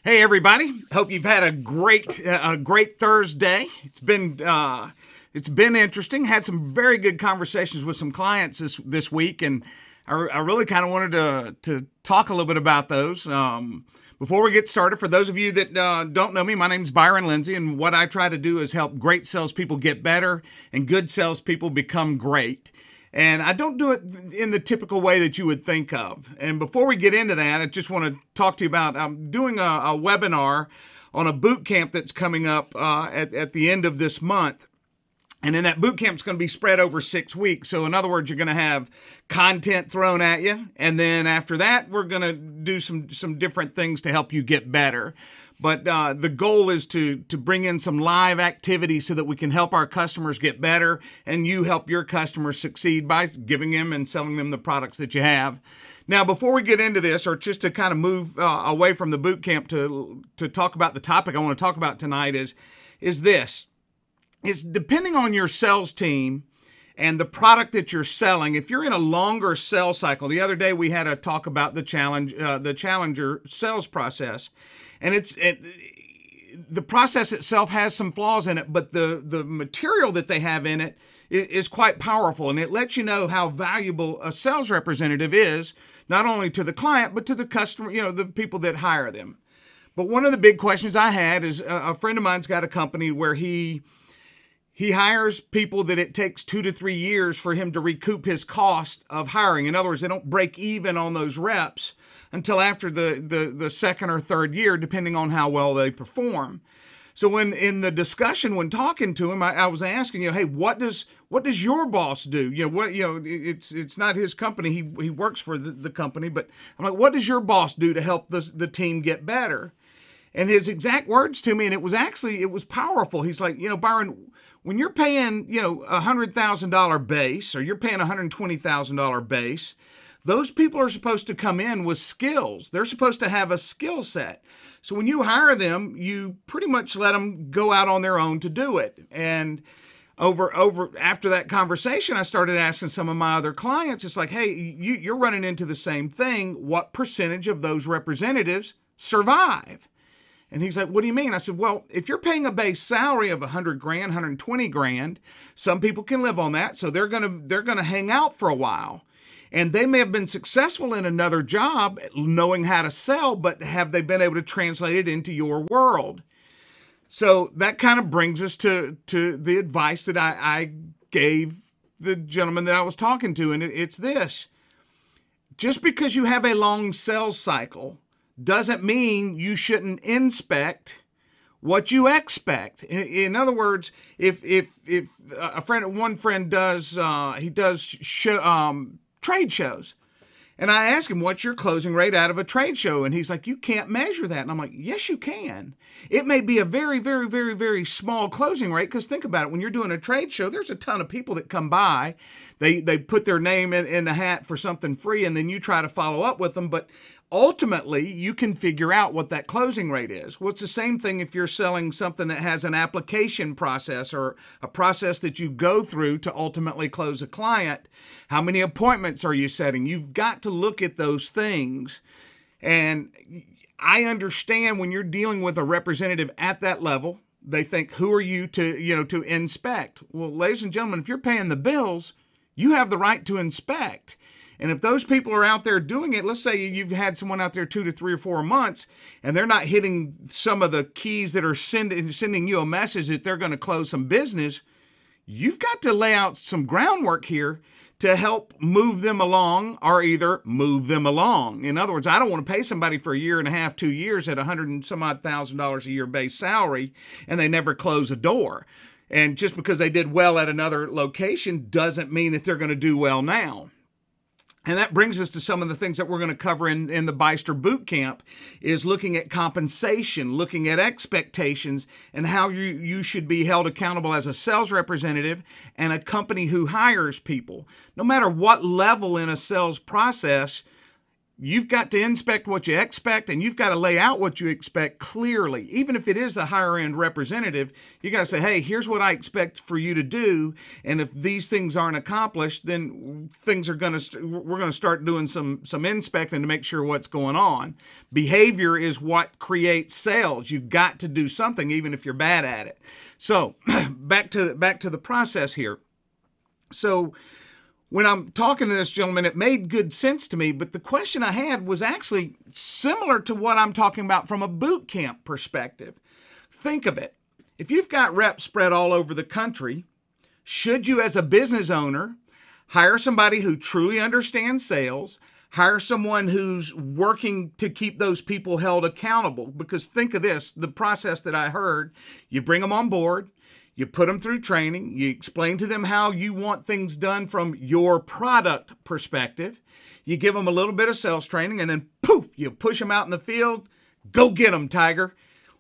Hey everybody! Hope you've had a great Thursday. It's been interesting. Had some very good conversations with some clients this week, and I really kind of wanted to talk a little bit about those. Before we get started, for those of you that don't know me, my name's Byron Lindsey, and what I try to do is help great salespeople get better and good salespeople become great. And I don't do it in the typical way that you would think of. And before we get into that, I just want to talk to you about I'm doing a webinar on a boot camp that's coming up at the end of this month. And then that boot camp's going to be spread over 6 weeks. So in other words, you're going to have content thrown at you. And then after that, we're going to do some different things to help you get better. But the goal is to bring in some live activity so that we can help our customers get better and you help your customers succeed by giving them and selling them the products that you have. Now, before we get into this, or just to kind of move away from the boot camp to talk about the topic I want to talk about tonight is this. It's depending on your sales team and the product that you're selling. If you're in a longer sales cycle, the other day we had a talk about the challenger sales process. And the process itself has some flaws in it, but the material that they have in it is quite powerful, and it lets you know how valuable a sales representative is, not only to the client, but to the customer, the people that hire them. But one of the big questions I had is a friend of mine's got a company where he hires people that it takes 2 to 3 years for him to recoup his cost of hiring. In other words, they don't break even on those reps until after the second or third year, depending on how well they perform. So when in the discussion, when talking to him, I was asking, hey, what does your boss do? It's not his company. He works for the company, but I'm like, what does your boss do to help the team get better? And his exact words to me, and it was powerful. He's like, Byron, when you're paying, $100,000 base, or you're paying $120,000 base, those people are supposed to come in with skills. They're supposed to have a skill set. So when you hire them, you pretty much let them go out on their own to do it. And after that conversation, I started asking some of my other clients, it's like, hey, you're running into the same thing. What percentage of those representatives survive? And he's like, what do you mean? I said, well, if you're paying a base salary of $100,000, $120,000, some people can live on that. So they're gonna hang out for a while. And they may have been successful in another job knowing how to sell, but have they been able to translate it into your world? So that kind of brings us to the advice that I gave the gentleman that I was talking to. And it's this. Just because you have a long sales cycle doesn't mean you shouldn't inspect what you expect. In other words, if one friend does trade shows, and I asked him, what's your closing rate out of a trade show? And he's like, you can't measure that. And I'm like, yes, you can. It may be a very, very, very, very small closing rate, because think about it. When you're doing a trade show, there's a ton of people that come by. They put their name in the hat for something free, and then you try to follow up with them. But ultimately, you can figure out what that closing rate is. Well, it's the same thing if you're selling something that has an application process, or a process that you go through to ultimately close a client. How many appointments are you setting? You've got to look at those things. And I understand when you're dealing with a representative at that level, they think, who are you to inspect? Well, ladies and gentlemen, if you're paying the bills, you have the right to inspect. And if those people are out there doing it, let's say you've had someone out there 2 to 3 or 4 months, and they're not hitting some of the keys that are sending you a message that they're going to close some business, you've got to lay out some groundwork here to help move them along, or either move them along. In other words, I don't want to pay somebody for 1.5 years, 2 years at $100,000 and some odd a year base salary, and they never close a door. And just because they did well at another location doesn't mean that they're going to do well now. And that brings us to some of the things that we're going to cover in the Byster Boot Camp, is looking at compensation, looking at expectations, and how you should be held accountable as a sales representative and a company who hires people. No matter what level in a sales process, you've got to inspect what you expect, and you've got to lay out what you expect clearly. Even if it is a higher end representative, you got to say, hey, here's what I expect for you to do. And if these things aren't accomplished, then things are we're going to start doing some inspecting to make sure what's going on. Behavior is what creates sales. You've got to do something, even if you're bad at it. So back to the process here. So when I'm talking to this gentleman, it made good sense to me, but the question I had was actually similar to what I'm talking about from a boot camp perspective. Think of it. If you've got reps spread all over the country, should you as a business owner hire somebody who truly understands sales, hire someone who's working to keep those people held accountable? Because think of this, the process that I heard, you bring them on board, you put them through training, you explain to them how you want things done from your product perspective, you give them a little bit of sales training, and then poof, you push them out in the field, go get them, Tiger.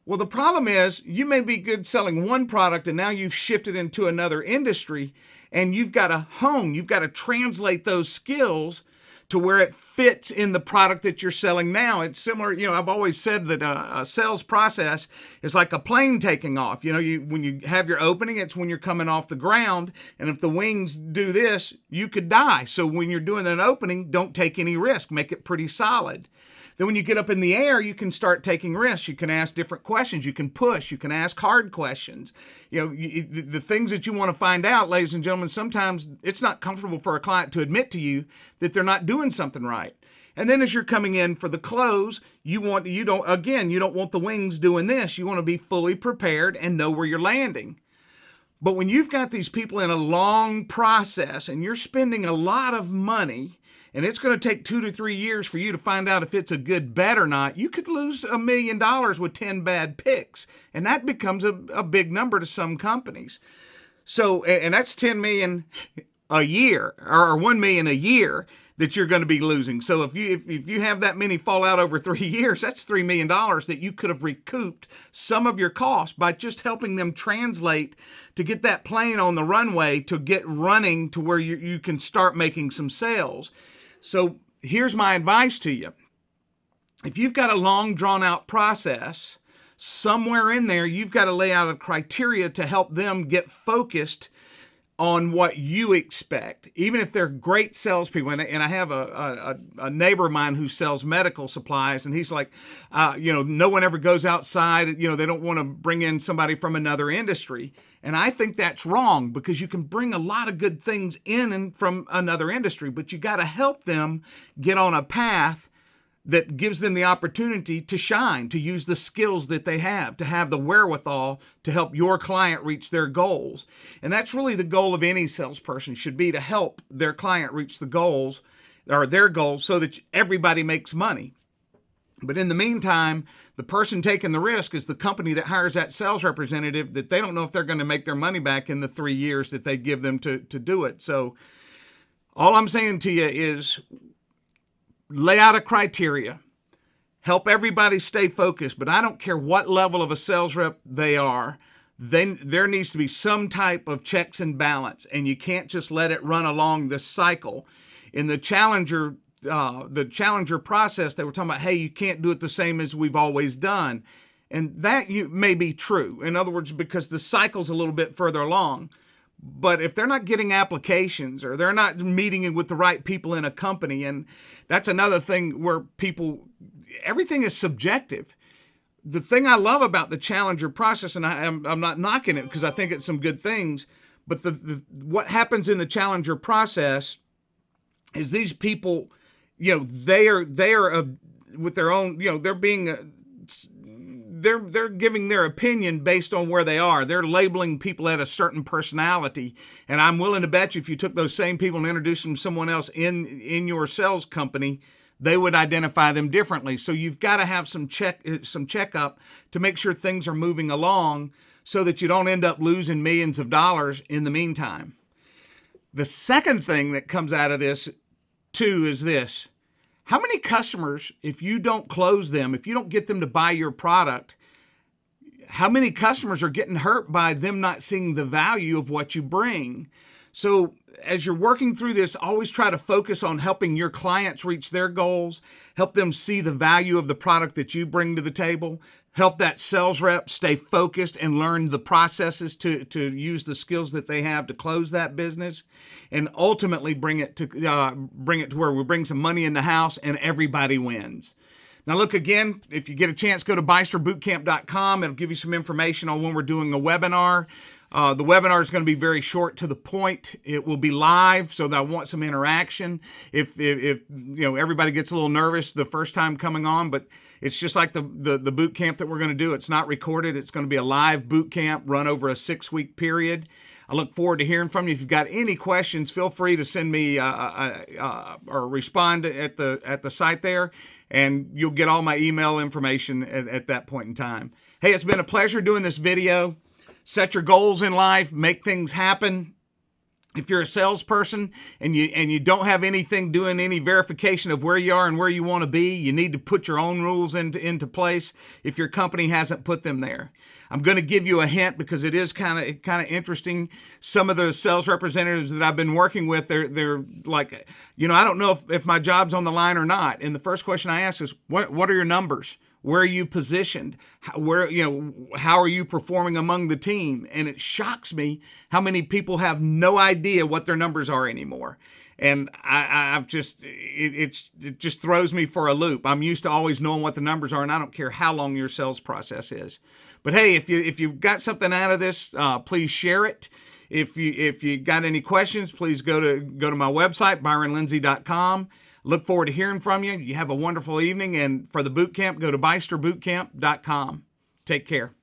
Well, the problem is you may be good selling one product and now you've shifted into another industry, and you've got to you've got to translate those skills to where it fits in the product that you're selling now. It's similar, I've always said that a sales process is like a plane taking off. When you have your opening, it's when you're coming off the ground, and if the wings do this, you could die. So when you're doing an opening, don't take any risk. Make it pretty solid. Then when you get up in the air, you can start taking risks. You can ask different questions. You can push. You can ask hard questions. The things that you want to find out, ladies and gentlemen, sometimes it's not comfortable for a client to admit to you that they're not doing something right. And then as you're coming in for the close, you don't want the wings doing this. You want to be fully prepared and know where you're landing. But when you've got these people in a long process and you're spending a lot of money, and it's going to take 2 to 3 years for you to find out if it's a good bet or not, you could lose $1 million with 10 bad picks. And that becomes a big number to some companies. So, and that's 10 million a year, or 1 million a year that you're going to be losing. So if you have that many fall out over 3 years, that's $3 million that you could have recouped some of your costs by just helping them translate to get that plane on the runway to get running to where you can start making some sales. So here's my advice to you. If you've got a long drawn out process, somewhere in there, you've got to lay out a criteria to help them get focused on what you expect, even if they're great salespeople. And I have a neighbor of mine who sells medical supplies, and he's like, no one ever goes outside. They don't want to bring in somebody from another industry. And I think that's wrong, because you can bring a lot of good things in and from another industry, but you got to help them get on a path that gives them the opportunity to shine, to use the skills that they have, to have the wherewithal to help your client reach their goals. And that's really the goal of any salesperson, should be to help their client reach the goals, or their goals, so that everybody makes money. But in the meantime, the person taking the risk is the company that hires that sales representative, that they don't know if they're going to make their money back in the 3 years that they give them to do it. So all I'm saying to you is lay out a criteria, help everybody stay focused, but I don't care what level of a sales rep they are, then there needs to be some type of checks and balance, and you can't just let it run along this cycle. In the challenger process, they were talking about, hey, you can't do it the same as we've always done. And that may be true. In other words, because the cycle's a little bit further along. But if they're not getting applications, or they're not meeting with the right people in a company, and that's another thing where everything is subjective. The thing I love about the challenger process, and I'm not knocking it because I think it's some good things, but what happens in the challenger process is these people, they are with their own, they're giving their opinion based on where they are. They're labeling people at a certain personality. And I'm willing to bet you if you took those same people and introduced them to someone else in your sales company, they would identify them differently. So you've got to have some checkup to make sure things are moving along so that you don't end up losing millions of dollars in the meantime. The second thing that comes out of this too is this. How many customers, if you don't close them, if you don't get them to buy your product, how many customers are getting hurt by them not seeing the value of what you bring? So as you're working through this, always try to focus on helping your clients reach their goals, help them see the value of the product that you bring to the table, help that sales rep stay focused and learn the processes to use the skills that they have to close that business, and ultimately bring it to where we bring some money in the house and everybody wins. Now, look, again, if you get a chance, go to BysterBootCamp.com. It'll give you some information on when we're doing a webinar. The webinar is going to be very short to the point. It will be live, so that I want some interaction. If everybody gets a little nervous the first time coming on, but it's just like the boot camp that we're going to do. It's not recorded. It's going to be a live boot camp run over a 6-week period. I look forward to hearing from you. If you've got any questions, feel free to send me or respond at the site there, and you'll get all my email information at that point in time. Hey, it's been a pleasure doing this video. Set your goals in life, make things happen. If you're a salesperson and you don't have anything doing any verification of where you are and where you want to be, you need to put your own rules into place if your company hasn't put them there. I'm going to give you a hint because it is kind of interesting. Some of the sales representatives that I've been working with, they're like, I don't know if my job's on the line or not. And the first question I ask is, what are your numbers? Where are you positioned? How are you performing among the team? And it shocks me how many people have no idea what their numbers are anymore. And it just throws me for a loop. I'm used to always knowing what the numbers are, and I don't care how long your sales process is. But hey, if you've got something out of this, please share it. If you got any questions, please go to my website, ByronLindsey.com. Look forward to hearing from you. You have a wonderful evening. And for the boot camp, go to BysterBootCamp.com. Take care.